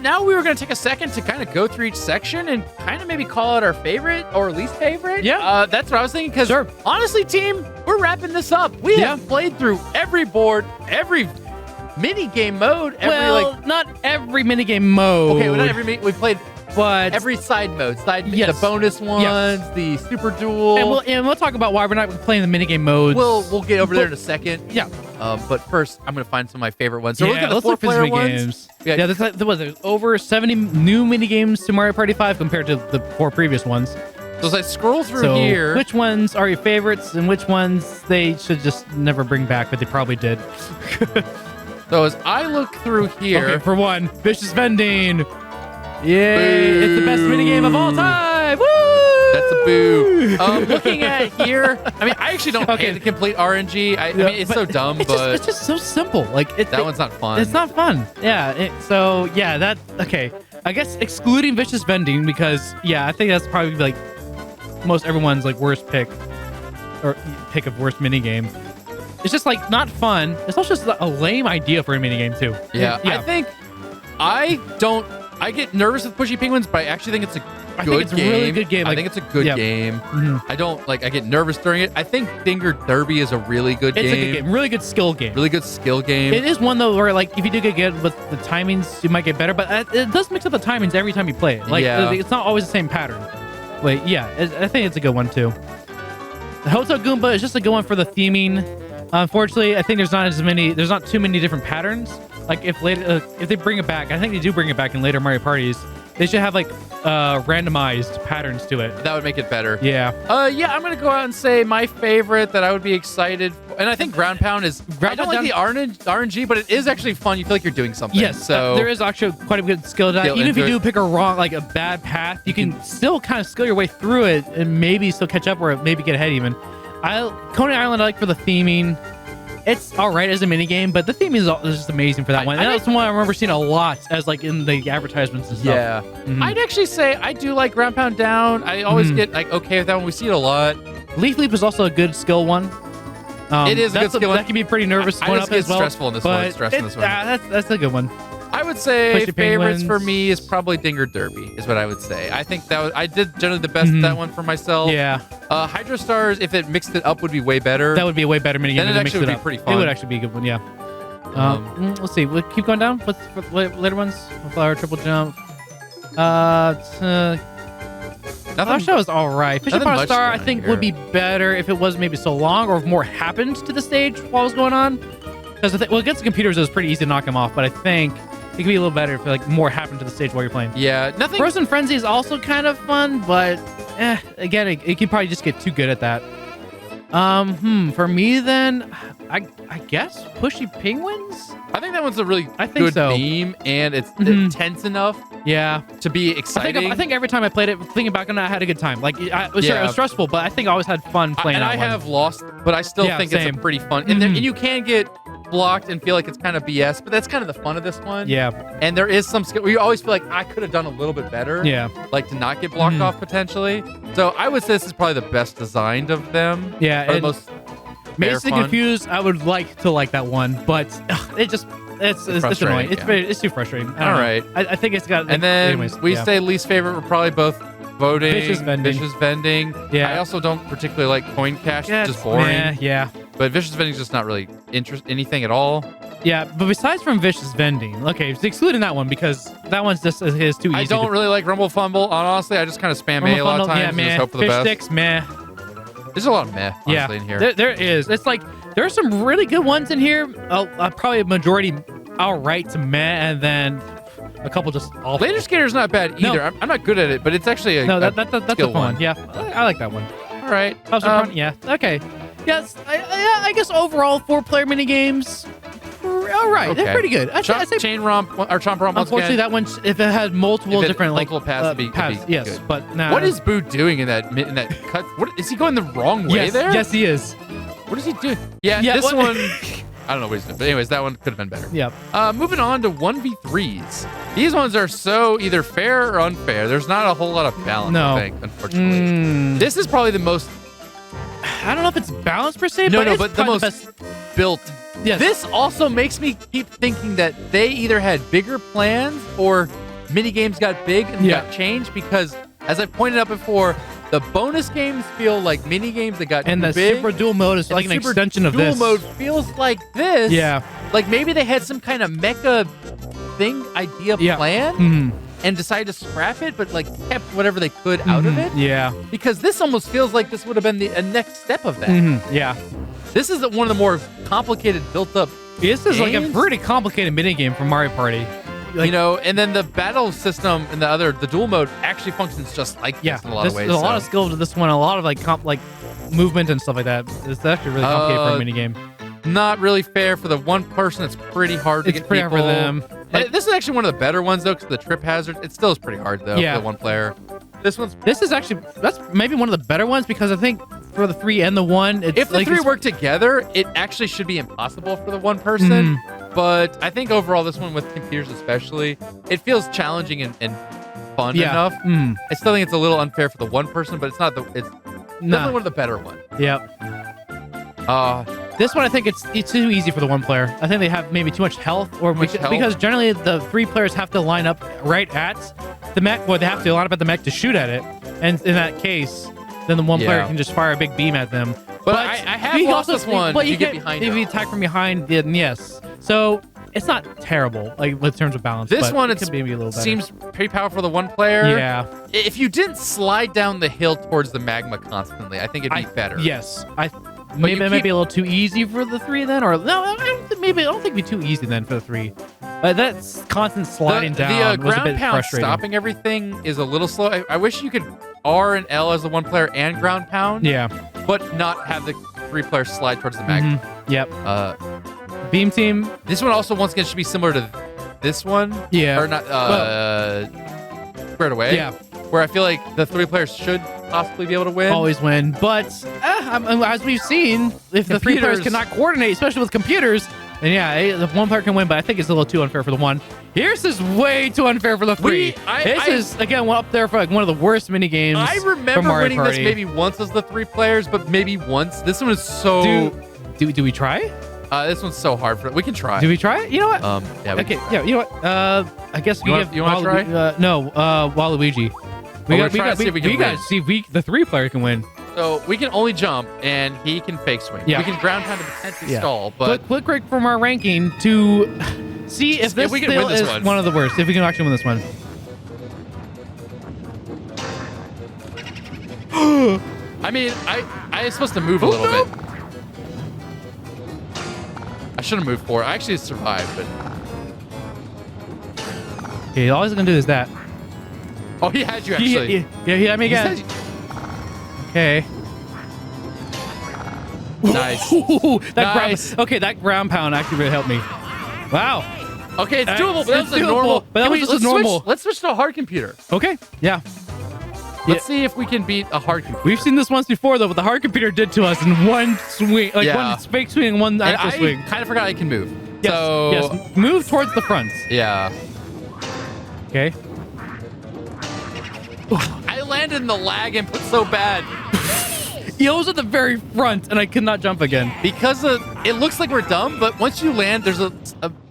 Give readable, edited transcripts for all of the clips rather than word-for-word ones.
now we were going to take a second to kind of go through each section and kind of maybe call out our favorite or least favorite. Yeah. That's what I was thinking, because honestly, team, we're wrapping this up. We have played through every board, every mini game mode. Not every mini game mode. Okay, well, not every we played. But every side mode, the bonus ones, the super duel, and we'll talk about why we're not playing the minigame modes. We'll get over there in a second. Yeah. But first, I'm gonna find some of my favorite ones. So let's look for the ones. Yeah, there's over 70 new minigames to Mario Party 5 compared to the 4 previous ones. So as I scroll through here, which ones are your favorites and which ones they should just never bring back, but they probably did. So as I look through here, okay, for one, vicious vending. Yay! It's the best minigame of all time! Woo! That's a boo. Looking at here, I mean, I actually don't hate the complete RNG. I mean, it's so dumb, but it's just so simple. Like that one's not fun. It's not fun. Yeah. Okay. I guess excluding vicious vending, because I think that's probably like most everyone's like worst pick of worst minigame. It's just like not fun. It's also just a lame idea for a minigame too. Yeah. I think I get nervous with pushy penguins, but I actually think it's a really good game. I think it's a good game. Mm-hmm. I get nervous during it. I think Dinger Derby is a really good game. It's a good game. Really good skill game. Really good skill game. It is one though where like if you do get good with the timings, you might get better, but it does mix up the timings every time you play it. Like it's not always the same pattern. But I think it's a good one too. The Hotel Goomba is just a good one for the theming. Unfortunately, I think there's not too many different patterns. Like if they bring it back, I think they do bring it back in later Mario parties. They should have like randomized patterns to it. That would make it better. Yeah. I'm gonna go out and say my favorite that I would be excited for, and I think Ground Pound is. I don't like the RNG, but it is actually fun. You feel like you're doing something. Yes. So there is actually quite a good skill to that. Even if you do pick a bad path, you can still kind of skill your way through it and maybe still catch up or maybe get ahead even. Coney Island I like for the theming. It's all right as a mini game, but the theme is just amazing for that one. And that's one I remember seeing a lot as like in the advertisements and stuff. Yeah. Mm-hmm. I'd actually say I do like Ground Pound Down. I always get like okay with that one. We see it a lot. Leaf Leap is also a good skill one. It is a good skill one. That can be pretty nervous going up as well. Stressful in this one. It's stressful in this one. That's a good one. I would say favorites for me is probably Dinger Derby is what I would say. I think I did generally the best at that one for myself. Yeah. Hydro Stars, if it mixed it up, would be way better. That would be a way better minigame. Then it actually would be pretty fun. It would actually be a good one, yeah. Let's see. We'll keep going down. What's for later ones? Flower, triple jump. Flower Show is all right. Fish Upon a Star, I think, would be better if it was maybe so long or if more happened to the stage while it was going on. Because against the computers, it was pretty easy to knock them off. But I think it could be a little better if like more happened to the stage while you're playing. Yeah, nothing. Frozen Frenzy is also kind of fun, but again, it can probably just get too good at that. For me then, I guess Pushy Penguins. I think that one's a really good theme, and it's intense enough. Yeah, to be exciting. I think every time I played it, thinking back on it, I had a good time. Like, it was stressful, but I think I always had fun playing. And I have lost, but I still think it's a pretty fun. And you can get blocked and feel like it's kind of BS, but that's kind of the fun of this one. Yeah. And there is some skill where you always feel like I could have done a little bit better. Yeah. Like to not get blocked off potentially. So I would say this is probably the best designed of them. Yeah. The most Mazed and Confused, I would like to like that one, but it's annoying. It's too frustrating. All right. I think it's got. And then we say least favorite. We're probably both voting. Vicious Vending. Yeah. I also don't particularly like Coin Cash. It's just boring. Yeah. But Vicious Vending is just not really anything at all. Yeah, but besides from Vicious Vending, okay, excluding that one because that one's just is too easy. I don't really like Rumble Fumble. Honestly, I just kind of spam A a lot of times. Yeah, man. Just hope for the best. Sticks, meh. There's a lot of meh, honestly, in here. There is. It's like there are some really good ones in here. Probably a majority all right to meh, and then a couple just awful. Laser Skater's not bad either. No. I'm not good at it, but it's actually that's a fun one. Yeah, I like that one. All right. Yeah. Okay. Yes. I guess overall 4-player mini games. All right, okay. They're pretty good. I say Chain Romp or Chomp Romp. Unfortunately, that one if it had multiple different paths, yes, good. but now what is Boo doing in that cut? What is he going the wrong way there? Yes, he is. What is he doing? Yeah, this one. I don't know what he's doing, but anyways, that one could have been better. Yeah. Moving on to 1v3s. These ones are so either fair or unfair. There's not a whole lot of balance, I think, unfortunately. This is probably the most. I don't know if it's balanced per se, but the most built. Yes. This also makes me keep thinking that they either had bigger plans or mini games got big and got changed because, as I pointed out before, the bonus games feel like mini games that got and too the big. super duel mode is like an extension of this. Duel mode feels like this. Yeah. Like maybe they had some kind of mecha thing idea plan and decided to scrap it, but like kept whatever they could out of it. Yeah. Because this almost feels like this would have been a next step of that. Yeah. This is one of the more complicated, built-up. This is like a pretty complicated minigame from Mario Party. Like, you know, and then the battle system and the duel mode actually functions just like this in a lot of ways. There's a lot of skill to this one, a lot of like movement and stuff like that. It's actually really complicated for a minigame. Not really fair for the one person. It's pretty hard to get pretty hard for them. This is actually one of the better ones though, because the trip hazard. It still is pretty hard though for the one player. This is actually that's maybe one of the better ones because I think for the 3 and the 1, if the 3 work together, it actually should be impossible for the one person. But I think overall, this one with computers especially, it feels challenging and fun enough. I still think it's a little unfair for the one person, but it's not it's definitely one of the better ones. Yep. This one I think it's too easy for the one player. I think they have maybe too much health, or because generally the 3 players have to line up right at the mech. Well, they have to line up at the mech to shoot at it, and in that case, then the one player can just fire a big beam at them. But I have lost this one. But you get behind. If you attack from behind, then yes. So it's not terrible, like in terms of balance. This one it could be a little better. Seems pretty powerful for the one player. Yeah. If you didn't slide down the hill towards the magma constantly, I think it'd be better. Yes. Maybe it might be a little too easy for the 3 then, or no, I don't think it'd be too easy then for the 3. That's constant sliding down. The was a ground bit pound frustrating. Stopping everything is a little slow. I wish you could R and L as the one player and ground pound. Yeah. But not have the 3 players slide towards the magma. Yep. Beam team. This one also once again should be similar to this one. Yeah. Or not. Squared Away. Yeah. Where I feel like the 3 players should possibly be able to win. Always win. But as we've seen, if the 3 players cannot coordinate, especially with computers, then the 1 player can win. But I think it's a little too unfair for the 1. Here's is way too unfair for the 3. This is again up there for like one of the worst mini games. I remember Mario winning Party. this maybe once as the 3 players, but maybe once. This one is so. Do we try? This one's so hard for it. We can try. Do we try it? You know what? Yeah. Okay. Yeah. You know what? I guess we you want to try? No. Waluigi. We got to see if the 3 player can win. So we can only jump, and he can fake swing. Yeah. We can ground pound to potentially stall, but click right from our ranking to see if this still is one of the worst. If we can actually win this one. I mean, I was supposed to move a little bit. I should have moved forward. I actually survived, but okay, all he's gonna do is that. Oh, he had you actually. He had me again. Okay. Nice. Nice. That ground pound actually really helped me. Wow. Okay, it's doable, but that's normal. But that was normal. Let's switch to a hard computer. Okay. Yeah. Let's see if we can beat a hard computer. We've seen this once before, though, what the hard computer did to us in one swing, one fake swing and one actual swing. I kind of forgot I can move. Yes. So yes. Move towards the front. Yeah. Okay. I landed in the lag input so bad. He was at the very front, and I could not jump again. Because it looks like we're dumb, but once you land, there's a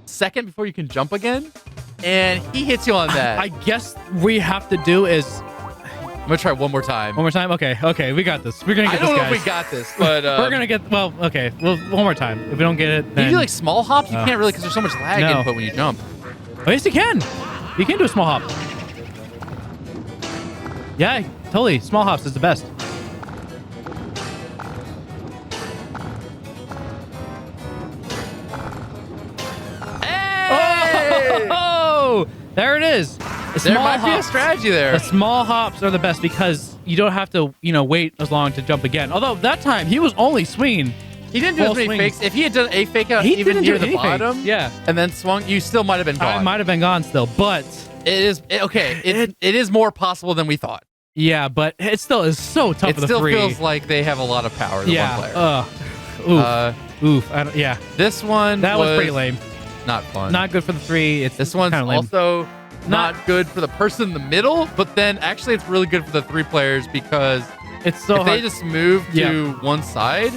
second before you can jump again, and he hits you on that. I guess we have to do is... I'm going to try one more time. One more time? Okay, we got this. We're going to get this, guys. I don't know if we got this, but... we're going to get... Well, okay. Well, one more time. If we don't get it, then... You do like small hops? You can't really because there's so much lag input when you jump. Oh, yes, you can. You can do a small hop. Yeah, totally. Small hops is the best. Hey! Oh, there it is. There might be a strategy there. The small hops are the best because you don't have to, wait as long to jump again. Although that time he was only swinging. He didn't do as many fakes. If he had done a fake out even near the bottom, and then swung, you still might have been gone. I might have been gone still, but it is more possible than we thought. Yeah, but it still is so tough for the 3. It still feels like they have a lot of power. The one player. Oof. This one was pretty lame. Not fun. Not good for the 3. This one's also not good for the person in the middle, but then actually it's really good for the 3 players because it's so if they just move to one side,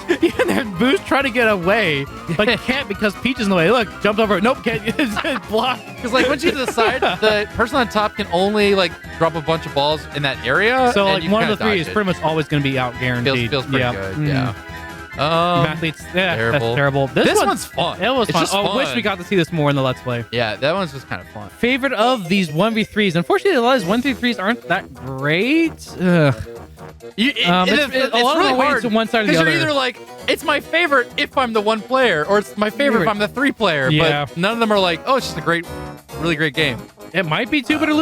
and then Boo's trying to get away, but can't because Peach is in the way. Look, jumped over. Nope, can't. It's blocked. Because like once you get to the side, the person on top can only like drop a bunch of balls in that area. So like one of the three is pretty much always going to be out guaranteed. Feels pretty good. Yeah. Athletes, terrible. That's terrible. This one's fun. It was fun. Fun. I wish we got to see this more in the Let's Play. Yeah, that one's just kind of fun. Favorite of these 1v3s. Unfortunately, a lot of these 1v3s aren't that great. Ugh. It's a lot really of ways hard to one side or the other. Because you're either like, it's my favorite if I'm the one player, or it's my favorite if I'm the three player. Yeah. But none of them are like, oh, it's just a great, really great game. It might be two, but no.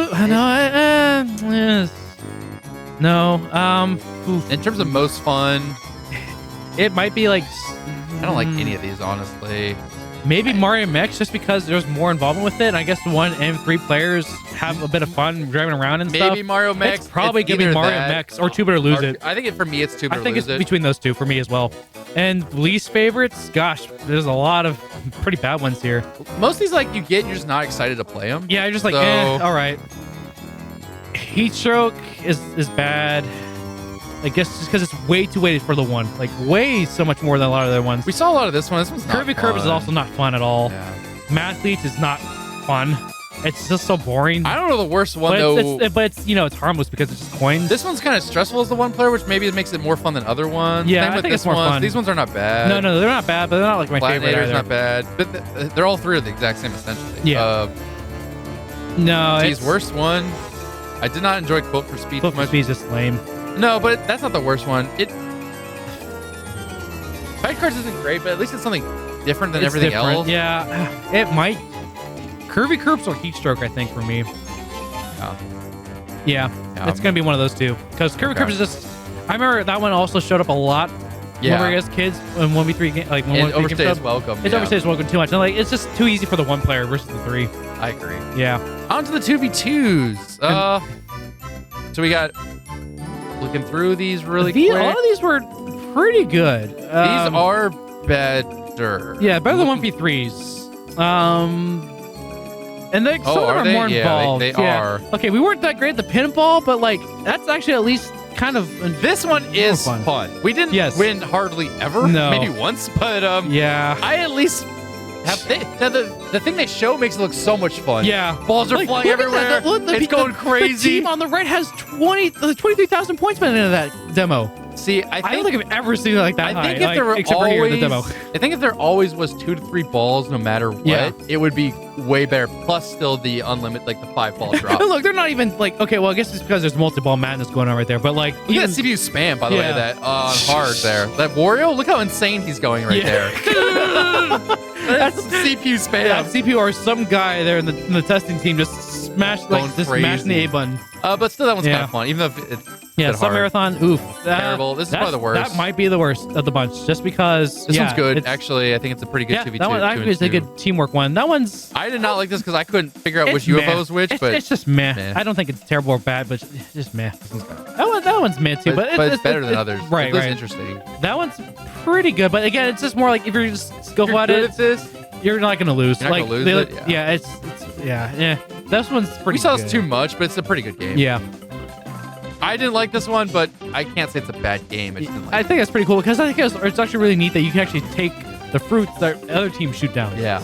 In terms of most fun, it might be like. I don't like any of these, honestly. Maybe Mario Mix, just because there's more involvement with it. And I guess the 1 and 3 players have a bit of fun driving around and stuff. Maybe Mario Mix. It's probably gonna be Mario Mix or Two Bit or Lose It. I think for me, it's Two Bit or Lose It. I think it's between those two for me as well. And least favorites, gosh, there's a lot of pretty bad ones here. Most of these, like, you're just not excited to play them. Yeah, you're just like, all right. Heat Stroke is bad. I guess just because it's way too weighted for the 1. Like, way so much more than a lot of the other ones. We saw a lot of this one. This one's not Kirby Curb is also not fun at all. Yeah. Mathletes is not fun. It's just so boring. I don't know the worst one, but it's it's harmless because it's just coins. This one's kind of stressful as the 1 player, which maybe makes it more fun than other ones. Yeah, Same with I think this it's more fun. These ones are not bad. No, they're not bad, but they're not like my favorite either. not bad. But they're all three are the exact same, essentially. Yeah. No, G's worst one. I did not enjoy Quote for Speed. Quote for Speed is just lame. No, but that's not the worst one. Fight Cards isn't great, but at least it's something different than everything else. Yeah, it might. Kirby Curbs or Heat Stroke, I think, for me. Yeah, it's gonna be one of those two. Because Kirby Curbs is just. I remember that one also showed up a lot. Yeah. When we were as kids, in 1v3 game, like when Overstay is welcome. It's Overstay is welcome too much. And like it's just too easy for the 1 player versus the 3. I agree. Yeah. On to the 2v2s. So we got looking through these really quick. A lot of these were pretty good. These are better. Yeah, better than 1v3s. And they some of them are more involved. They are. Okay, we weren't that great at the pinball, but like that's actually at least kind of this one is fun. We didn't win hardly ever. No. Maybe once, but yeah. I at least have the thing they show makes it look so much fun. Yeah. Balls are flying everywhere. It's going crazy. The team on the right has 23,000 points by the end of that demo. See, I don't think I've ever seen it like that high. I think if there were except for here in the demo. I think if there always was 2 to 3 balls, no matter what, it would be way better. Plus, still the unlimited, like the 5 ball drop. Look, they're not even like okay. Well, I guess it's because there's multi-ball madness going on right there. But like, look at that CPU spam, by the way. That hard there. That Wario, look how insane he's going right there. That's CPU spam. Yeah, CPU or some guy there in the testing team just smashed smashing the A button. But still, that one's kind of fun, even though it's Sub Marathon. Oof, terrible. This is probably the worst. That might be the worst of the bunch, just because this one's good. Actually, I think it's a pretty good 2v2. That one actually is a good teamwork one. That one's. I did not like this because I couldn't figure out which UFO was which, but it's just meh. I don't think it's terrible or bad, but it's just meh. That one's meh too, but it's better than others. Right, right. Interesting. That one's pretty good, but again, it's just more like if you're just skillful at it, you're not gonna lose. You're not gonna lose it? Yeah, it's This one's pretty. We saw this too much, but it's a pretty good game. Yeah. I didn't like this one, but I can't say it's a bad game. I think that's pretty cool because I think it's actually really neat that you can actually take the fruits that other teams shoot down. Yeah.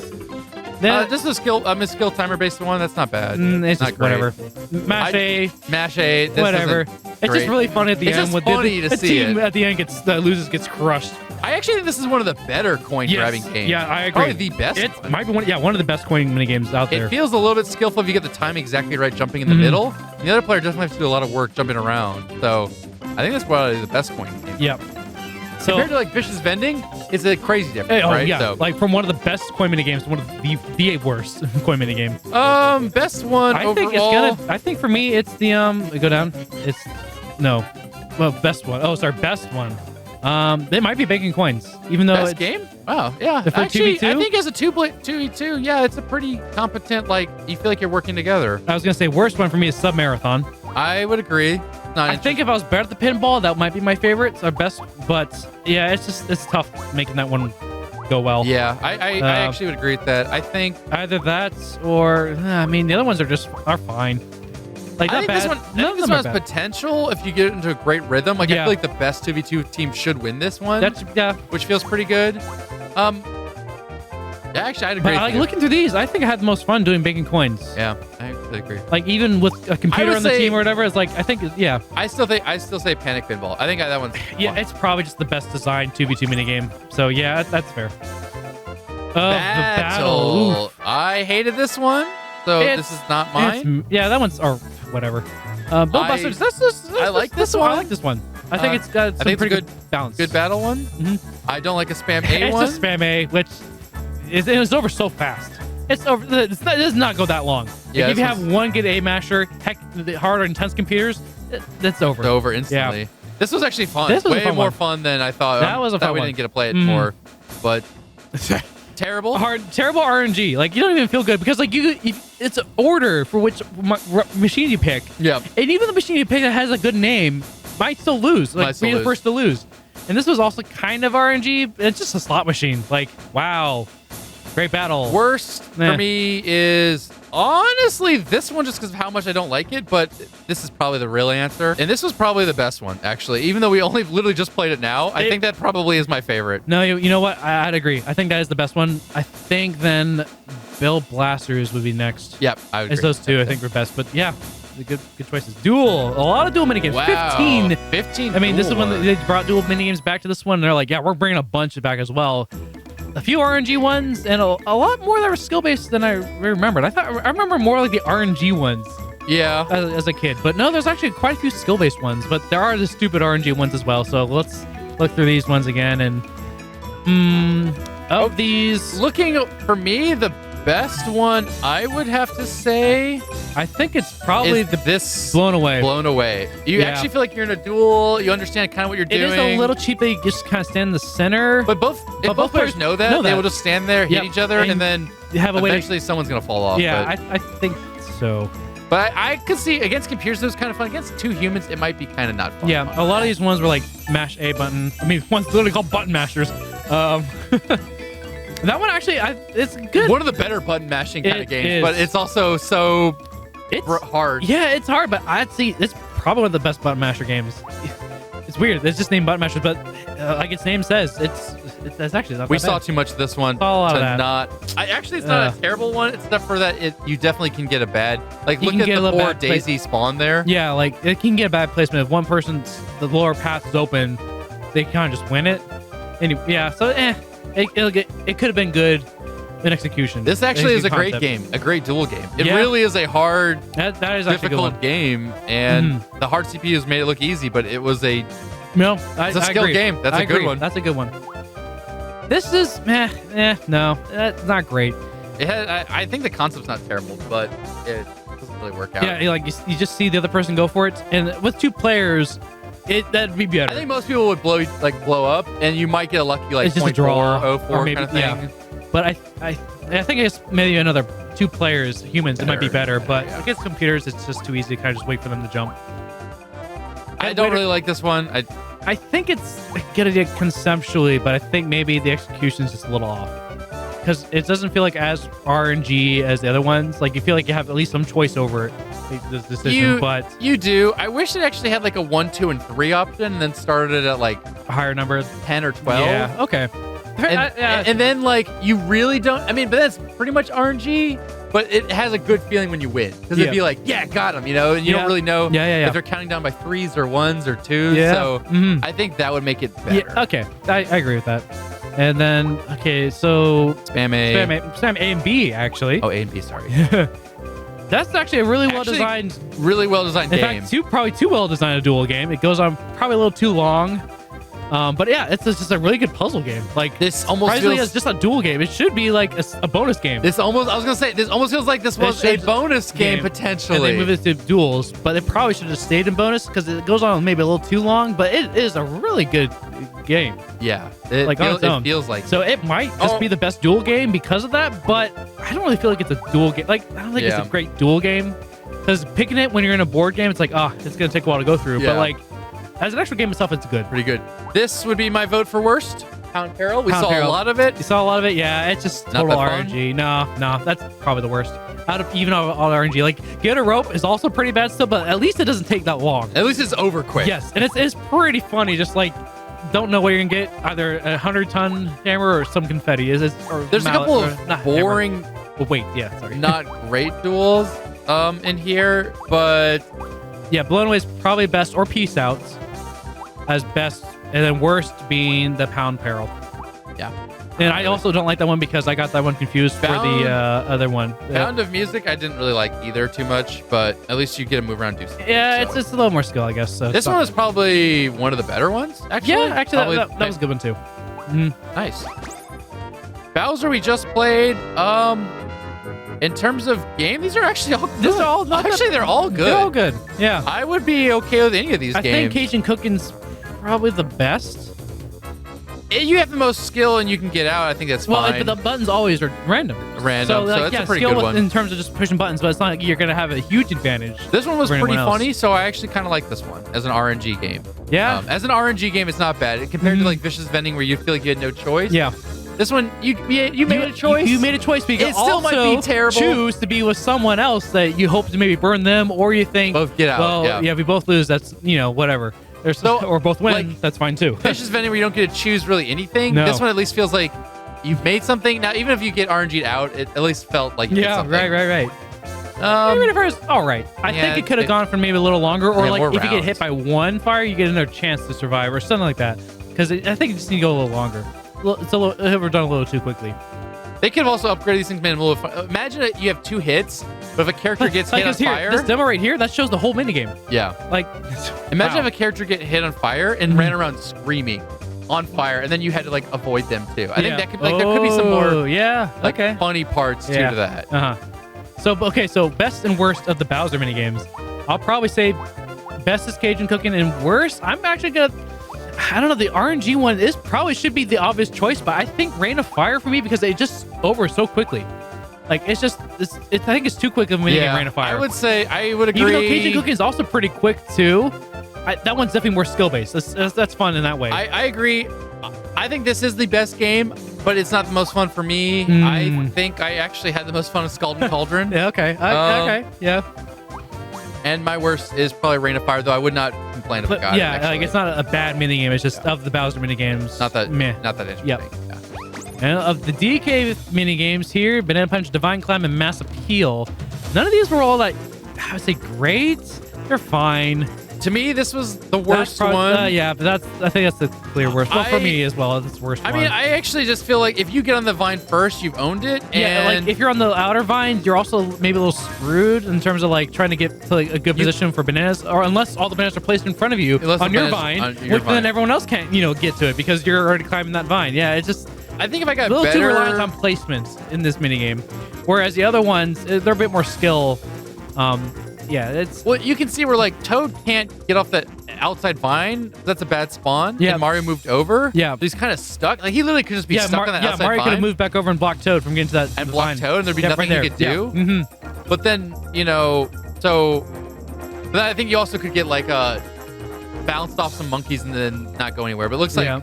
This is a skill timer based one. That's not bad. It's not just whatever. Mash A. This whatever. It's just really funny at the end. It's funny to see team it. At the end gets crushed. I actually think this is one of the better coin grabbing games. Yeah, I agree. Probably the best. It might be one of the best coin mini games out there. It feels a little bit skillful if you get the time exactly right, jumping in the middle. And the other player doesn't have to do a lot of work jumping around. So I think that's probably the best coin game. Yep. So compared to like Vicious Vending, it's a crazy difference, right? Yeah, so, like from one of the best coin mini games to one of the worst coin mini game. Best one overall. I think for me it's the go down. Best one. Oh, sorry, best one. It might be Bacon Coins, even though best game. Oh yeah, actually, I think as a 2v2, yeah, it's a pretty competent. Like you feel like you're working together. I was gonna say worst one for me is Sub Marathon. I would agree. I think if I was better at the pinball, that might be my favorite. It's our best, but yeah, it's tough making that one go well. Yeah, I actually would agree with that. I think either that or the other ones are fine. Like, I think this one, has potential if you get into a great rhythm. Like, I feel like the best 2v2 team should win this one. Which feels pretty good. Yeah, actually, I'd agree. Like, looking through these, I think I had the most fun doing banking coins. Yeah, I actually agree. Like, even with a computer on the team or whatever, it's like, I think, yeah. I still say Panic Pinball. I think that one's fun. Yeah, it's probably just the best designed 2v2 minigame. So, yeah, that's fair. The battle. I hated this one, so this is not mine. Yeah, that one's, or whatever. Busters, I like this one. I like this one. I think it's got some pretty good balance. Good battle one. I don't like a spam A one. It's a spam A, which it was over so fast. It's over. It does not go that long. Yeah, like if you have one good A masher, heck, the harder intense computers, that's over. It's over instantly. Yeah. This was actually fun. This was way more fun than I thought. That was a fun one. We didn't get to play it more, but terrible RNG. Like, you don't even feel good because like it's an order for which machine you pick. Yeah. And even the machine you pick that has a good name might still lose. Like, be the first to lose. And this was also kind of RNG. It's just a slot machine. Like, wow. Great battle. Worst for me is honestly this one, just because of how much I don't like it, but this is probably the real answer. And this was probably the best one, actually. Even though we only literally just played it now, I think that probably is my favorite. No, you know what? I'd agree. I think that is the best one. I think then Bill Blasters would be next. Yep, I would agree. It's those two I think were best. But yeah, good choices. Duel. A lot of duel minigames. Wow. 15. I mean, this is when they brought duel minigames back to this one. And they're like, yeah, we're bringing a bunch back as well. A few RNG ones and a lot more that were skill-based than I remembered. I remember more like the RNG ones. Yeah. As a kid. But no, there's actually quite a few skill-based ones. But there are the stupid RNG ones as well. So let's look through these ones again. And these... Looking for me, the best one, I would have to say... I think it's probably this Blown Away. Blown Away. You actually feel like you're in a duel. You understand kind of what you're doing. It is a little cheap that you just kind of stand in the center. But both players know that, they will just stand there, hit each other, and then eventually someone's going to fall off. Yeah, I think so. But I could see, against computers, it was kind of fun. Against two humans, it might be kind of not fun. Yeah, a lot of these ones were like mash A button. I mean, one's literally called button mashers. That one actually, it's good. One of the better button mashing kind of games, but it's also so hard. Yeah, it's hard, but I'd say it's probably one of the best button masher games. It's weird. It's just named button masher, but like its name says, it's actually not. We saw too much of this one to not. It's not a terrible one, except for that you definitely can get a bad. Like, look at the poor Daisy spawn there. Yeah, like it can get a bad placement if one person's the lower path is open, they kind of just win it. Anyway, yeah, so it could have been good in execution. This actually is a great game, a great duel game. It really is a hard, that is difficult game, and the hard CPUs made it look easy, but it was it's a skill game. That's a good one. That's a good one. This is no, that's not great. I think the concept's not terrible, but it doesn't really work out. Yeah, like you just see the other person go for it, and with two players, that'd be better. I think most people would blow up, and you might get a lucky it's just a draw, 0-4 or maybe, kind of thing. Yeah. But I think it's maybe another two players, humans, it might be better. But against computers, it's just too easy to kind of just wait for them to jump. I don't really like this one. I think it's a good idea conceptually, but I think maybe the execution is just a little off. Because it doesn't feel like as RNG as the other ones. Like, you feel like you have at least some choice over this decision, but... You do. I wish it actually had like a 1, 2, and 3 option, and then started at like... a higher number. 10 or 12. Yeah, okay. And then, like, you really don't... I mean, but that's pretty much RNG, but it has a good feeling when you win. Because it'd be like, yeah, got him, you know? And you don't really know if they're counting down by 3s or 1s or 2s. Yeah. So I think that would make it better. Yeah, okay. I agree with that. And then, okay, so... Spam A and B, actually. Oh, A and B, sorry. That's actually a really well-designed... Really well-designed game. In fact, probably too well-designed a duel game. It goes on probably a little too long. But yeah, it's just a really good puzzle game. Like, this almost feels... as just a duel game. It should be like a bonus game. I was gonna say, this almost feels like this was a bonus game potentially. And they move it to duels, but it probably should have stayed in bonus because it goes on maybe a little too long. But it is a really good game. Yeah, it feels like. So it might just be the best duel game because of that. But I don't really feel like it's a duel game. Like, I don't think it's a great duel game because picking it when you're in a board game, it's like, it's gonna take a while to go through. But like, as an actual game itself, it's good. Pretty good. This would be my vote for worst. Pound Peril. We Pound saw Peril. a lot of it. You saw a lot of it. Yeah, it's just Not total that fun? RNG. No, that's probably the worst. Out of even all RNG, like get a rope is also pretty bad still, but at least it doesn't take that long. At least it's over quick. Yes, and it's pretty funny. Just like don't know what you're gonna get, either a 100-ton hammer or some confetti. There's a couple of boring, sorry, not great duels in here, but yeah, Blown Away is probably best, or Peace Outs as best, and then worst being the Pound Peril. Yeah. And I also don't like that one because I got that one confused for the other one. Pound of Music, I didn't really like either too much, but at least you get to move around and do something. Yeah, so. it's just a little more skill, I guess. So This one was probably one of the better ones, actually. Yeah, actually, that was a good one too. Nice. Bowser, we just played. In terms of game, these are actually all good. They're all not actually, they're all good. They're all good. Yeah. I would be okay with any of these I games. think Cajun Cooking's probably the best. You have the most skill and you can get out. I think that's fine. Well, but the buttons always are random. So that's a pretty skill good one. in terms of just pushing buttons, but it's not like you're gonna have a huge advantage. This one was over pretty anyone else. funny, so I actually kind of like this one as an RNG game. Yeah. As an RNG game, it's not bad compared to like Vicious Vending, where you feel like you had no choice. Yeah. This one, you made a choice. You made a choice, but you It still might be terrible. Choose to be with someone else that you hope to maybe burn them, or you think Both get out. Well, yeah, we both lose. That's whatever. Or both win. like, that's fine too. Vicious Vending, where you don't get to choose really anything. No. This one at least feels like you've made something. Now, even if you get RNG'd out, it at least felt like you did something. right. Maybe the first, all right. I think it could have gone for maybe a little longer, or like if you get hit by one fire, you get another chance to survive, or something like that. Because I think it just need to go a little longer. It's a little, we're done a little too quickly. They could have also upgraded these things, made them a little fun. Imagine that you have 2 hits, but if a character gets hit on fire, this demo right here, that shows the whole minigame. Yeah. Like, imagine if a character get hit on fire and ran around screaming on fire, and then you had to like avoid them too. I think that could there could be some more funny parts too to that. So best and worst of the Bowser minigames. I'll probably say best is Cajun Cooking, and worst, I'm actually gonna. I don't know. The RNG one probably should be the obvious choice, but I think Rain of Fire for me because it just over so quickly. Like I think it's too quick of a minigame. Rain of Fire. I would say I would agree. Even though Cajun Cooking is also pretty quick too, that one's definitely more skill based. That's fun in that way. I agree. I think this is the best game, but it's not the most fun for me. I think I actually had the most fun with Scald and Cauldron. Yeah. Okay. Okay. Yeah. And my worst is probably Rain of Fire, though I would not complain if I got it. Yeah, like it's not a bad minigame. It's just of the Bowser minigames. Not that interesting. Yep. Yeah. And of the DK minigames here, Banana Punch, Divine Climb, and Mass Appeal, none of these were all like, I would say great. They're fine. To me, this was the worst one. Yeah, but I think that's the clear worst. Well, for me as well, it's worst one. I mean, I actually just feel like if you get on the vine first, you've owned it. Yeah, like if you're on the outer vine, you're also maybe a little screwed in terms of like trying to get to like a good position for bananas, or unless all the bananas are placed in front of you on your vine, then everyone else can't, get to it because you're already climbing that vine. Yeah, it's just. I think if I got a little too reliant on placements in this minigame, whereas the other ones, they're a bit more skill. Yeah, it's you can see where like Toad can't get off that outside vine. That's a bad spawn. Yeah, and Mario moved over. Yeah, so he's kind of stuck. Like he literally could just be stuck on that outside Mario vine. could have moved back over and blocked Toad from getting to that and blocked Toad, and there'd be nothing he could do. Yeah. But then but I think you also could get like bounced off some monkeys and then not go anywhere. But it looks like I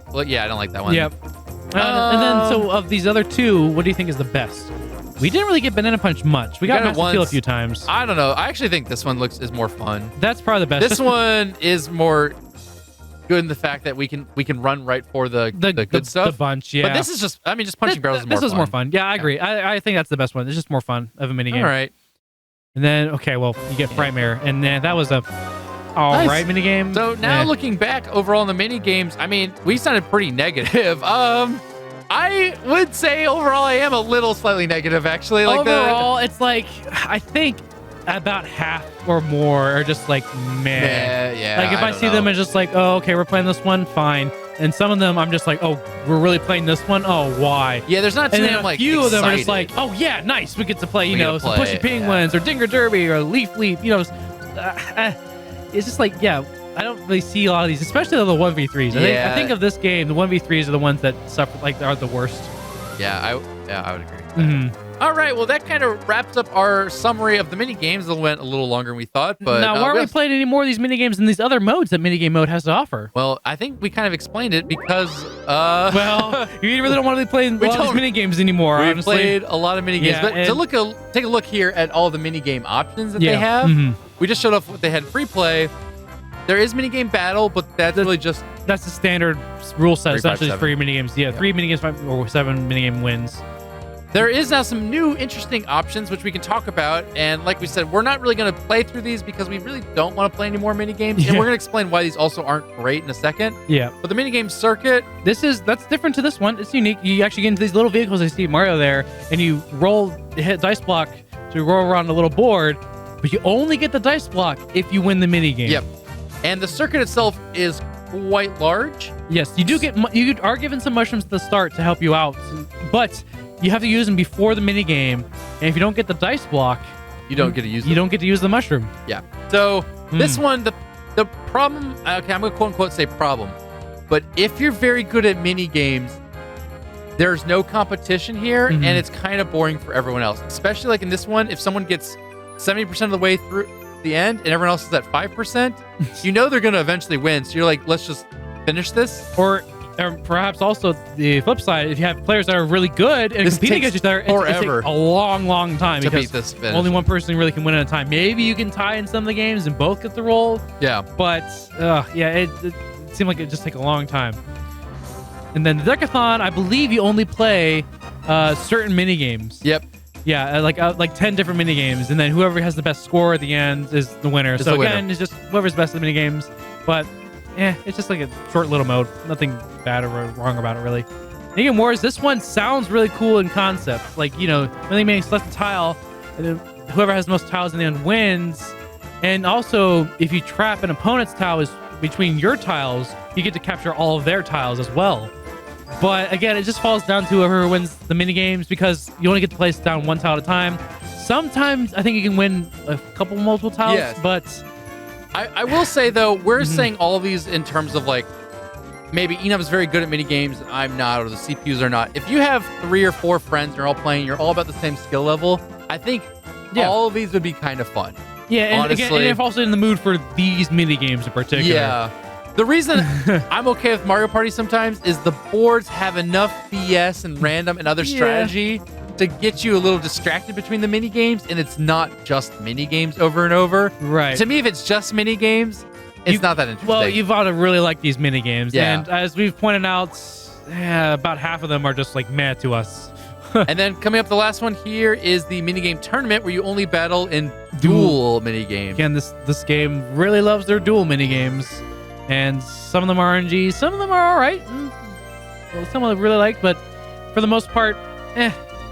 don't like that one. Yep. And then so of these other two, what do you think is the best? We didn't really get Banana Punch much. We got Mass Appeal a few times. I don't know. I actually think this one is more fun. That's probably the best. This one is more good in the fact that we can run right for the good stuff. The bunch, yeah. But this is just punching barrels is more fun. This is more fun. Yeah, I agree. I think that's the best one. It's just more fun of a minigame. All right. And then you get Frightmare, and then that was a right minigame. So now looking back overall in the minigames, I mean, we sounded pretty negative. I would say overall I am a little slightly negative actually. Like overall, it's like I think about half or more are just like meh. Yeah. Like if I see them, it's just like, oh, okay, we're playing this one, fine. And some of them, I'm just like, oh, we're really playing this one. Oh, why? Yeah, there's not too many. A few of them are just like, oh yeah, nice. We get to play, some Pushy Penguins or Dinger Derby or Leaf Leap. It's just like, I don't really see a lot of these, especially the 1v3s. I think of this game, the 1v3s are the ones that suffer, like, are the worst. Yeah, I would agree. All right, well, that kind of wraps up our summary of the mini games. It went a little longer than we thought, but now, why aren't we playing any more of these mini games in these other modes that minigame mode has to offer? Well, I think we kind of explained it because well, you really don't want to be playing a lot of these mini games anymore. We've honestly. played a lot of mini games, but take a look here at all the mini game options that they have. We just showed off what they had free play. There is mini game battle, but that's really just the standard rule set. 3, 5, Essentially, 7. 3 mini games. Yeah, 3 mini games, 5 or 7 mini game wins. There is now some new interesting options which we can talk about, and like we said, we're not really going to play through these because we really don't want to play any more mini games, and we're going to explain why these also aren't great in a second. Yeah. But the mini game circuit, that's different to this one. It's unique. You actually get into these little vehicles. I see Mario there, and you hit dice block to roll around a little board, but you only get the dice block if you win the mini game. Yep. And the circuit itself is quite large. Yes, you are given some mushrooms at the start to help you out, but you have to use them before the mini game, and if you don't get the dice block, you don't get to use them. You don't get to use the mushroom. Yeah. So this one, the problem. Okay, I'm gonna quote unquote say problem, but if you're very good at mini games, there's no competition here, and it's kind of boring for everyone else. Especially like in this one, if someone gets 70% of the way through the end and everyone else is at 5%, you know they're gonna eventually win. So you're like, let's just finish this. Or perhaps also the flip side, if you have players that are really good and competing against each other, it takes a long time to because beat this finish. Only one person really can win at a time. Maybe you can tie in some of the games and both get the roll. Yeah. But it seemed like it just take a long time. And then the Decathlon, I believe you only play certain mini games. Yep. Yeah, like 10 different mini games, and then whoever has the best score at the end is the winner. So again, it's just whoever's best at the mini games. But it's just like a short little mode. Nothing bad or wrong about it, really. Mini Game Wars, this one sounds really cool in concept. Like, really select a tile, and then whoever has the most tiles in the end wins. And also, if you trap an opponent's tile is between your tiles, you get to capture all of their tiles as well. But again, it just falls down to whoever wins the mini games because you only get to place down one tile at a time. Sometimes I think you can win a couple multiple tiles, but I will say though, we're saying all of these in terms of like maybe Enum is very good at mini games, I'm not, or the CPUs are not. If you have 3 or 4 friends, you're all playing, you're all about the same skill level, I think all of these would be kind of fun. Yeah, and honestly. Again, and if also in the mood for these mini games in particular. Yeah. The reason I'm okay with Mario Party sometimes is the boards have enough BS and random and other strategy to get you a little distracted between the mini games, and it's not just mini games over and over. Right. To me, if it's just mini games, it's not that interesting. Well, you've ought to really like these mini games, yeah. And as we've pointed out, about half of them are just like meh to us. And then coming up, the last one here is the minigame tournament where you only battle in duel minigames. Again, this game really loves their duel minigames. And some of them are RNG, some of them are all right. Some of them really like, but for the most part,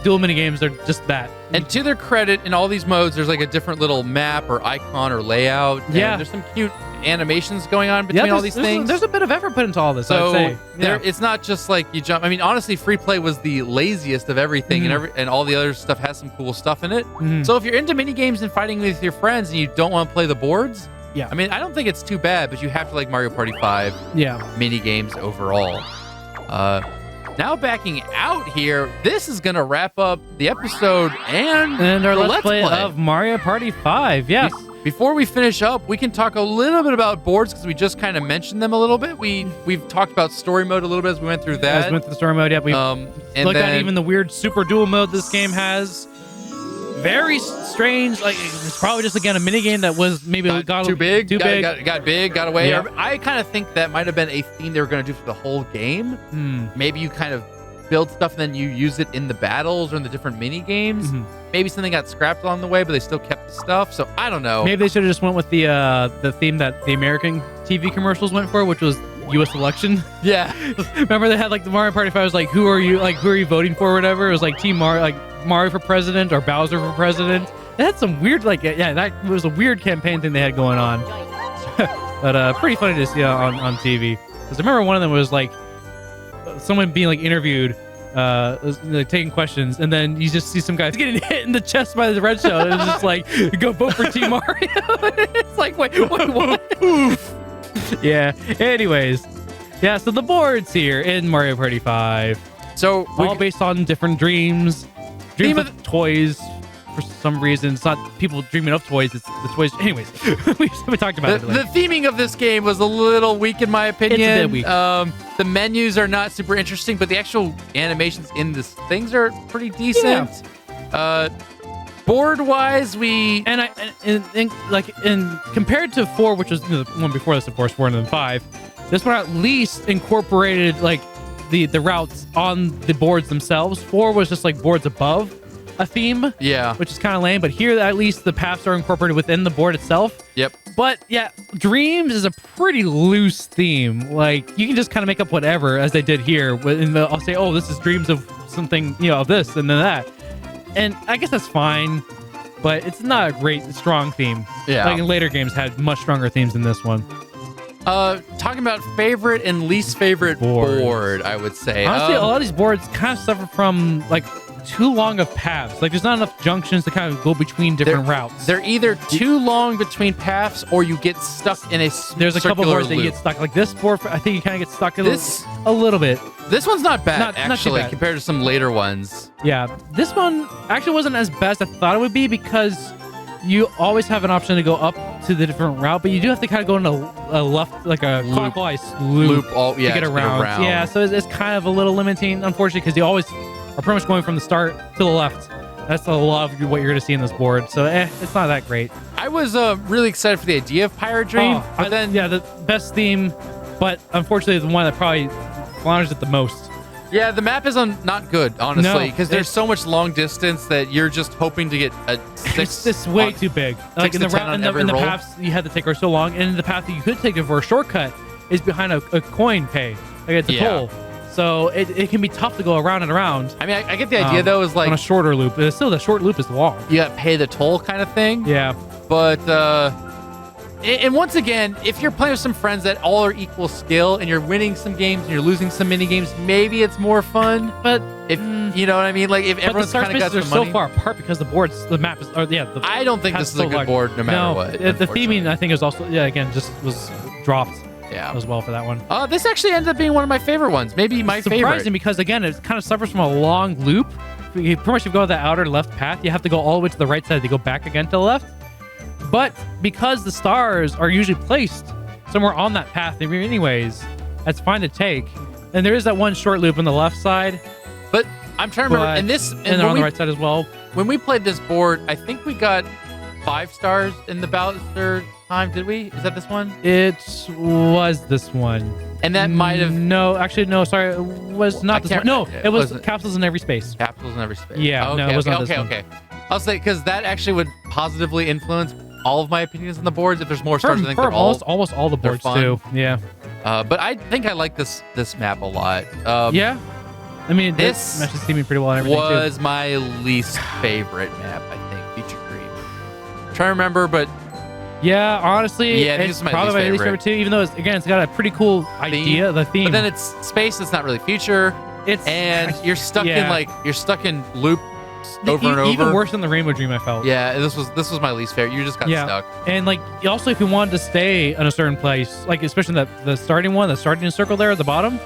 duel minigames are just that. And to their credit, in all these modes, there's like a different little map or icon or layout. Yeah. And there's some cute animations going on between all these things. There's a bit of effort put into all this, so I'd say. It's not just like you jump. I mean, honestly, free play was the laziest of everything, and all the other stuff has some cool stuff in it. So if you're into minigames and fighting with your friends and you don't want to play the boards, I mean, I don't think it's too bad, but you have to like Mario Party 5 mini games overall. Now backing out here, this is going to wrap up the episode and our Let's Play of Mario Party 5. Yes. Before we finish up, we can talk a little bit about boards because we just kind of mentioned them a little bit. We've talked about story mode a little bit as we went through that. As we went through the story mode, we looked at even the weird super duel mode this game has. Very strange. Like, it's probably just again a mini game that was maybe got too big. Got away. Yeah. I kind of think that might have been a theme they were going to do for the whole game. Maybe you kind of build stuff and then you use it in the battles or in the different mini games. Maybe something got scrapped along the way, but they still kept the stuff. So I don't know. Maybe they should have just went with the theme that the American TV commercials went for, which was U.S. election. Yeah. Remember they had like the Mario Party 5 was like, who are you voting for or whatever? It was like Team Mario, like Mario for president or Bowser for president. It had some weird that was a weird campaign thing they had going on. But pretty funny to see on TV. Because I remember one of them was like someone being like interviewed, like, taking questions, and then you just see some guys getting hit in the chest by the red shell. And it's just like, go vote for Team Mario. It's like, wait, what? Oof. Yeah. Anyways, so the boards here in Mario Party 5. So all based on different dreams. Dreams of toys. For some reason, it's not people dreaming of toys. It's the toys. Anyways, we talked about it. The theming of this game was a little weak in my opinion. It's a bit weak. The menus are not super interesting, but the actual animations in this things are pretty decent. Yeah. Board wise, and compared to 4, which was the one before this, of course, 4 and then 5. This one at least incorporated like the routes on the boards themselves. 4 was just like boards above a theme, which is kind of lame, but here at least the paths are incorporated within the board itself. Yep. But yeah, Dreams is a pretty loose theme. Like you can just kind of make up whatever, as they did here. And I'll say, oh, this is Dreams of something, of this and then that, and I guess that's fine, but it's not a great strong theme. Yeah. Like in later games had much stronger themes than this one. Talking about favorite and least favorite board, I would say. Honestly, a lot of these boards kind of suffer from like too long of paths. Like there's not enough junctions to kind of go between different routes. They're either too long between paths or you get stuck in a There's a couple boards loop. that you get stuck. Like this board, I think you kind of get stuck in a little bit. This one's not bad, actually, not compared to some later ones. Yeah, this one actually wasn't as bad as I thought it would be because you always have an option to go up to the different route, but you do have to kind of go in a left, like a clockwise loop to get around. Yeah, so it's kind of a little limiting, unfortunately, because you always are pretty much going from the start to the left. That's a lot of what you're going to see in this board. So it's not that great. I was really excited for the idea of Pirate Dream, but then the best theme, but unfortunately the one that probably flounders it the most. Yeah, the map is not good, honestly, because there's so much long distance that you're just hoping to get a 6. It's way too big. Like in the paths you had to take are so long, and the path that you could take for a shortcut is behind a coin pay. Like it's a toll. So it can be tough to go around and around. I mean, I get the idea, though, is like... on a shorter loop. But still, the short loop is long. You got to pay the toll kind of thing. Yeah. But, and once again, if you're playing with some friends that all are equal skill and you're winning some games and you're losing some mini games, maybe it's more fun. But if you know what I mean, like if everyone's kind of got some money. So far apart because the map is, I don't think this is a good board no matter what. The theming, I think, is also, again, just was dropped. As well for that one. This actually ended up being one of my favorite ones. Maybe my favorite. Surprising because, again, it kind of suffers from a long loop. You pretty much, if you go to the outer left path, you have to go all the way to the right side to go back again to the left. But because the stars are usually placed somewhere on that path anyways, that's fine to take. And there is that one short loop on the left side. But I'm trying to remember, and on the right side as well. When we played this board, I think we got 5 stars in the Bowser time, did we? Is that this one? It was this one. And that might have... No, actually, no, sorry. It was not this one. No, it was Capsules in Every Space. Capsules in Every Space. Yeah, okay, no, it was not this one. Okay. I'll say, because that actually would positively influence all of my opinions on the boards. If there's more stars, I think they're almost all the boards, too. Yeah. But I think I like this map a lot. Yeah. I mean, this matches theming pretty well and everything, was my least favorite map, I think. Future Creep. I'm trying to remember, but... Yeah, honestly, it's probably my least favorite too. Even though it's got a pretty cool idea, the theme. But then it's space. It's not really future. You're stuck in loop over and over. Even worse than the Rainbow Dream, I felt. Yeah, this was my least favorite. You just got stuck. And like also, if you wanted to stay in a certain place, like especially the starting circle there at the bottom,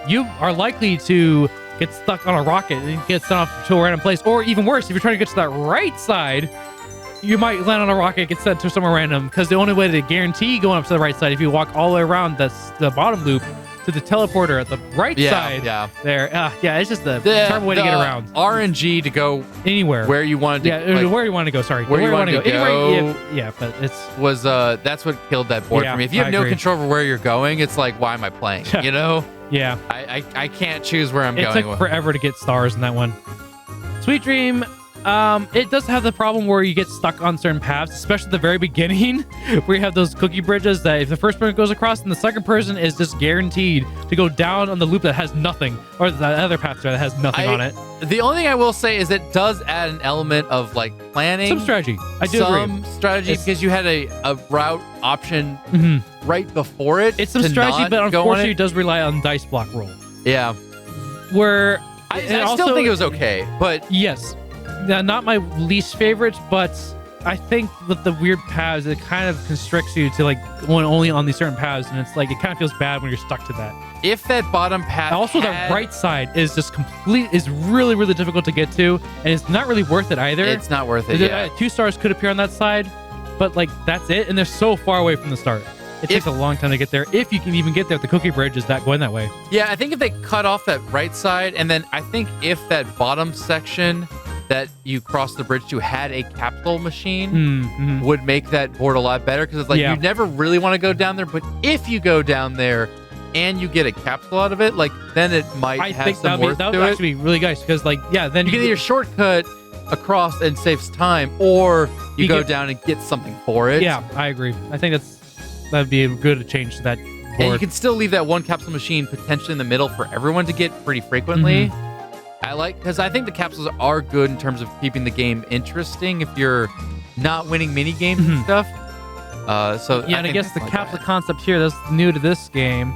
you are likely to get stuck on a rocket and get sent off to a random place. Or even worse, if you're trying to get to that right side, you might land on a rocket, get sent to somewhere random, because the only way to guarantee going up to the right side, if you walk all the way around the bottom loop to the teleporter at the right side there. It's just the terrible way to get around. RNG to go anywhere. Where you wanted to where you want to go, sorry. Where you want to go. But that's what killed that board for me. If you have no control over where you're going, it's like, why am I playing? You know? Yeah. I can't choose where I'm going. It took forever to get stars in that one. Sweet Dream... it does have the problem where you get stuck on certain paths, especially at the very beginning, where you have those cookie bridges that if the first person goes across, then the second person is just guaranteed to go down on the loop that has nothing, or the other path that has nothing on it. The only thing I will say is it does add an element of like planning. Some strategy. I do agree. Some strategy because you had a route option right before it. It's some strategy, but unfortunately it does rely on dice block roll. Yeah. Where I still think it was okay, but... Yes. Not my least favorite, but I think with the weird paths, it kind of constricts you to like going only on these certain paths, and it's like it kind of feels bad when you're stuck to that. If that bottom path, and also the right side is just is really, really difficult to get to, and it's not really worth it either. It's not worth it. Yeah. 2 stars could appear on that side, but like that's it, and they're so far away from the start. It takes a long time to get there, if you can even get there. If the cookie bridge is that going that way. Yeah, I think if they cut off that right side, and then I think if that bottom section that you cross the bridge to had a capsule machine, would make that board a lot better, because it's like you never really want to go down there, but if you go down there and you get a capsule out of it, like then it might have some worth to it. That would actually be really nice, because like then you can either shortcut across and saves time, or you go down and get something for it. Yeah, I agree. I think that'd be a good change to that board. And you can still leave that one capsule machine potentially in the middle for everyone to get pretty frequently. Because I think the capsules are good in terms of keeping the game interesting if you're not winning mini games and stuff. I guess the capsule concept here that's new to this game,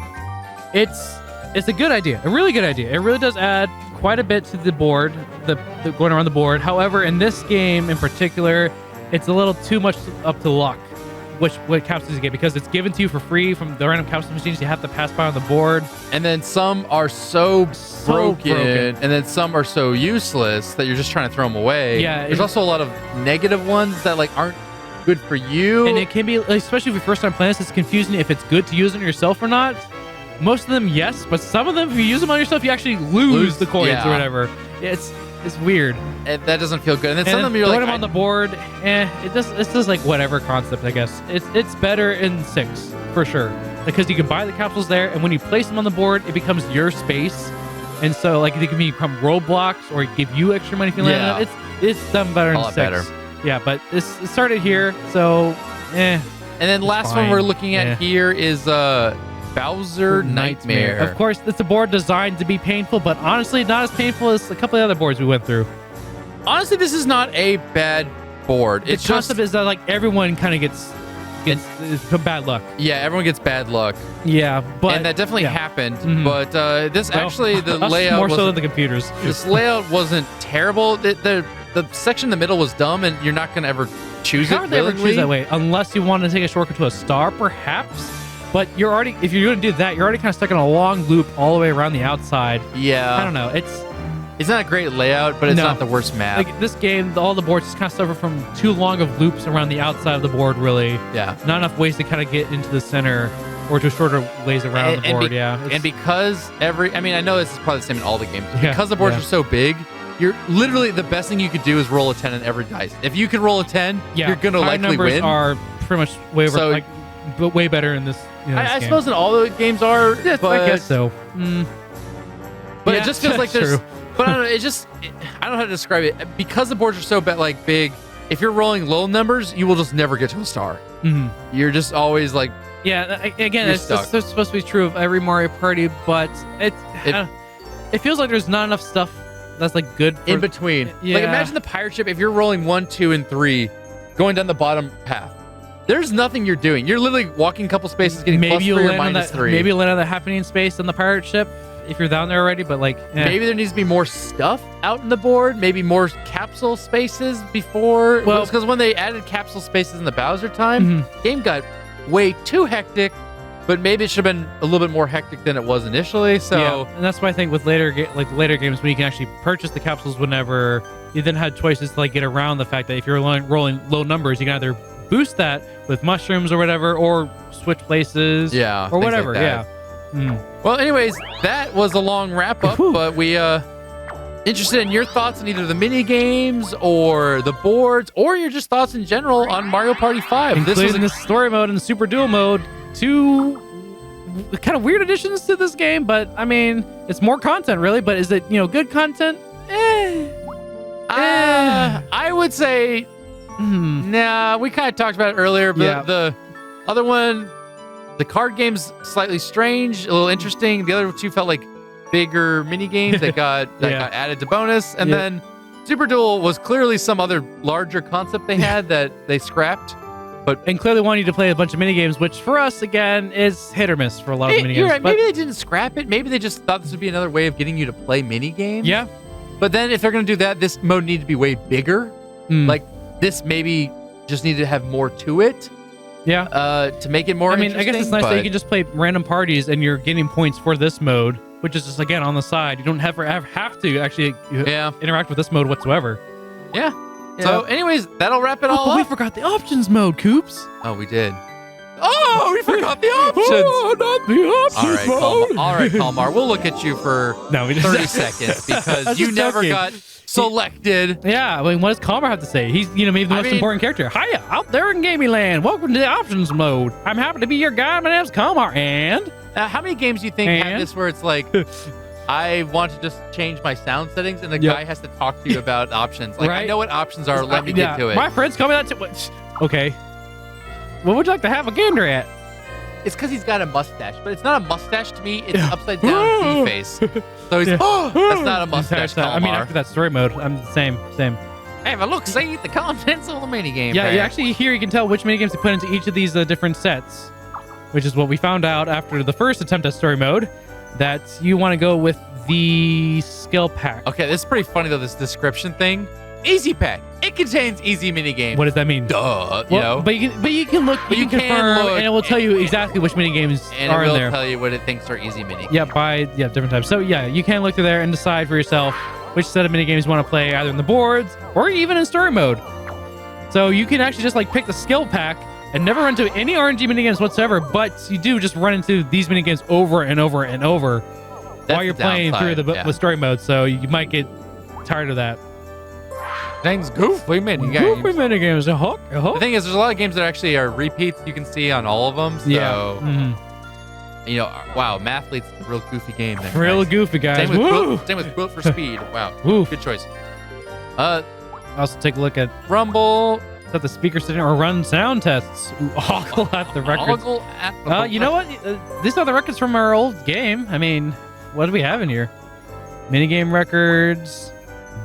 it's a good idea, a really good idea. It really does add quite a bit to the board, the going around the board. However, in this game in particular, it's a little too much up to luck. What capsules you get, because it's given to you for free from the random capsule machines you have to pass by on the board. And then some are so broken, and then some are so useless that you're just trying to throw them away. Yeah, there's also a lot of negative ones that like aren't good for you. And it can be, especially if you're first time playing this, it's confusing if it's good to use on yourself or not. Most of them, yes, but some of them, if you use them on yourself, you actually lose the coins or whatever. It's weird. That doesn't feel good. And then some of them you're like, them on the board. It's just like whatever concept, I guess. It's better in 6 for sure, because you can buy the capsules there, and when you place them on the board, it becomes your space, and so like they can become roadblocks or give you extra money if you land on it. It's done better in 6. Better. Yeah, but it started here, so And then last one we're looking at here is Bowser Nightmare. Of course, it's a board designed to be painful, but honestly, not as painful as a couple of other boards we went through. Honestly, this is not a bad board. The concept is that like everyone kind of gets bad luck. Yeah, everyone gets bad luck. Yeah, and that definitely happened. But the layout more so than the computers. This layout wasn't terrible. The section in the middle was dumb, and you're not gonna ever choose it. How would they ever choose that way? Unless you want to take a shortcut to a star, perhaps. But if you're going to do that, you're already kind of stuck in a long loop all the way around the outside. Yeah. I don't know. It's not a great layout, but it's not the worst map. Like this game, all the boards just kind of suffer from too long of loops around the outside of the board, really. Yeah. Not enough ways to kind of get into the center, or to shorter ways around the board, And because I know this is probably the same in all the games, but because the boards are so big, you're literally, the best thing you could do is roll a 10 in every dice. If you can roll a 10, you're going to likely win. Numbers are pretty much way better in this. I suppose in all the games are, but I guess so. But it just feels like there's. But I don't know. I don't know how to describe it. Because the boards are so big, if you're rolling low numbers, you will just never get to a star. You're just always like. Yeah. Again, it's supposed to be true of every Mario Party, but it feels like there's not enough stuff that's like good in between. Yeah. Like imagine the pirate ship. If you're rolling 1, 2, and 3, going down the bottom path. There's nothing you're doing. You're literally walking a couple spaces, getting +3 or -3. Maybe you'll land on the happening space on the pirate ship if you're down there already, but like... Maybe there needs to be more stuff out in the board. Maybe more capsule spaces before. Well, because when they added capsule spaces in the Bowser time, game got way too hectic, but maybe it should have been a little bit more hectic than it was initially. So, and that's why I think with later games, when you can actually purchase the capsules whenever, you then had choices to like get around the fact that if you're rolling low numbers, you can either boost that with mushrooms or whatever, or switch places, or whatever. Like Well, anyways, that was a long wrap up, but we interested in your thoughts on either the mini games or the boards, or your just thoughts in general on Mario Party 5. Including the story mode and the Super Duel mode, 2 kind of weird additions to this game, but I mean, it's more content really. But is it good content? I would say. Nah, we kind of talked about it earlier, but the other one, the card game's slightly strange, a little interesting. The other 2 felt like bigger mini games that got added to bonus, and then Super Duel was clearly some other larger concept they had that they scrapped. And clearly wanted you to play a bunch of mini games, which for us again is hit or miss for a lot of mini games. You're right. Maybe they didn't scrap it. Maybe they just thought this would be another way of getting you to play mini games. Yeah. But then if they're going to do that, this mode needed to be way bigger. Like this maybe just need to have more to it. Yeah. To make it more interesting. I guess it's nice that you can just play random parties and you're getting points for this mode, which is just, again, on the side. You don't have to actually interact with this mode whatsoever. Yeah. So, anyways, that'll wrap it all up. We forgot the options mode, Coops. Oh, we did. Oh, we forgot the options. Oh, not the options mode. All right, Kalmar. We'll look at you for 30 seconds because you never got selected. Yeah, I mean, what does Kalmar have to say? He's, maybe the most important character. Hiya, out there in gaming land. Welcome to the options mode. I'm happy to be your guy. My name's Kalmar. And how many games do you think have this where it's like, I want to just change my sound settings, and the guy has to talk to you about options? Like, I know what options are. Let me get to it. My friends call me that too. Okay. What would you like to have a gander at? It's because he's got a mustache, but it's not a mustache to me. It's upside down D face. So he's that's not a mustache. I mean, after that story mode, I'm the same. Hey, but look, see the contents of the minigame. Yeah, you actually here you can tell which minigames to put into each of these different sets, which is what we found out after the first attempt at story mode, that you want to go with the skill pack. Okay, this is pretty funny though. This description thing. Easy pack. It contains easy minigames. What does that mean? Duh. You know. But you can look. You can confirm, and it will tell you exactly which minigames are in there. And it will tell you what it thinks are easy minigames. Yeah, by different types. So yeah, you can look through there and decide for yourself which set of minigames you want to play, either in the boards or even in story mode. So you can actually just like pick the skill pack and never run into any RNG minigames whatsoever. But you do just run into these minigames over and over and over while you're playing through the story mode. So you might get tired of that. Things goofy minigames. Goofy minigames. The thing is, there's a lot of games that actually are repeats. You can see on all of them. So, wow, Mathlete's a real goofy game. Real goofy, guys. Same with Quilt for Speed. Wow. Good choice. Also take a look at Rumble. Set the speaker setting or run sound tests. Ogle at the records. You know what? These are the records from our old game. I mean, what do we have in here? Minigame records,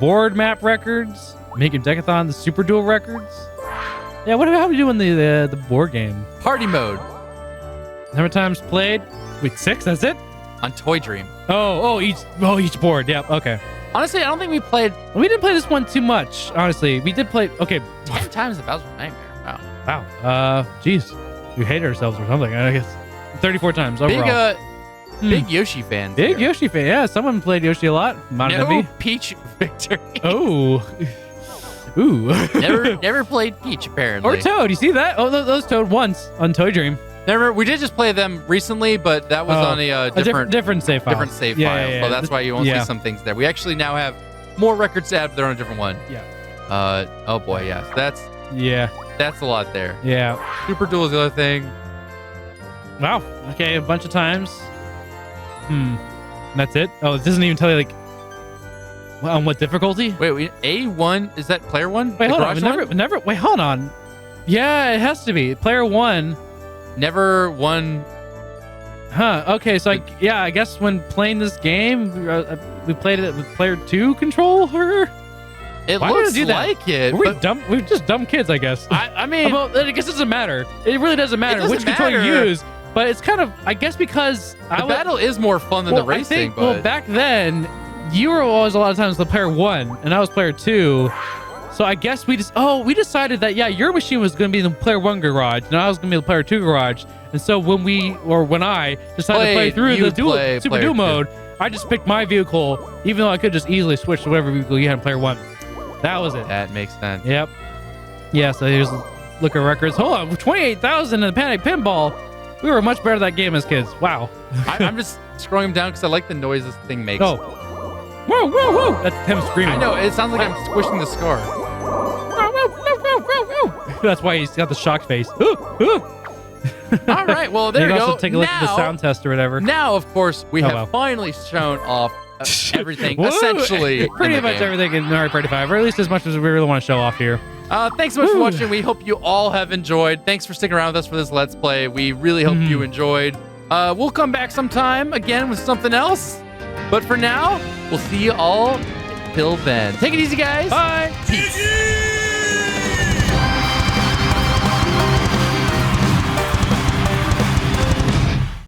board map records. Making Decathon, the Super Duel records. Yeah, how do we do in the board game? Party mode. Number of times played? Wait, 6? That's it? On Toy Dream. Each board. Yeah, okay. Honestly, I don't think we played. We didn't play this one too much. Honestly, we did play. Okay. 10 times the Bowser's Nightmare. Wow. Jeez, we hated ourselves or something. I guess 34 times overall. Big Yoshi fans. Big Yoshi fan. Yeah, someone played Yoshi a lot. No Peach victory. Ooh. never played Peach, apparently. Or Toad. You see that? Oh, those Toad once on Toy Dream. We did just play them recently, but that was on a different save file. Different save file. So that's why you won't see some things there. We actually now have more records to add, but they're on a different one. Yeah. Oh boy, yes. That's a lot there. Yeah. Super Duel is the other thing. Wow. Okay, a bunch of times. That's it? Oh, it doesn't even tell you like on what difficulty? Wait, A1 is that player 1? Wait, hold on. Wait, hold on. Yeah, it has to be player 1. Never won. Huh. Okay, so I guess when playing this game, we played it with player 2 controller. It looks like it. We're just dumb kids, I guess. I mean, I guess it doesn't matter. It really doesn't matter which controller you use. But it's kind of, I guess, because the battle is more fun than the racing. Well, back then, you were always a lot of times the player 1, and I was player 2. So I guess we decided that your machine was going to be in the player 1 garage, and I was going to be in the player 2 garage. And so when I decided to play through the Super Duel mode, I just picked my vehicle, even though I could just easily switch to whatever vehicle you had in player 1. That was it. That makes sense. Yep. Yeah. So here's look at records. Hold on, 28,000 in the Panic Pinball. We were much better at that game as kids. Wow. I'm just scrolling them down because I like the noise this thing makes. Oh. Whoa, whoa, whoa. That's him screaming. I know. It sounds like I'm squishing the scar. That's why he's got the shocked face. All right. Well, there you go. Also take a look at the sound test or whatever. Now, of course, we have finally shown off everything, essentially. Pretty much everything in Mario Party 5, or at least as much as we really want to show off here. Thanks so much for watching. We hope you all have enjoyed. Thanks for sticking around with us for this Let's Play. We really hope you enjoyed. We'll come back sometime again with something else. But for now, we'll see you all till then. Take it easy, guys. Bye.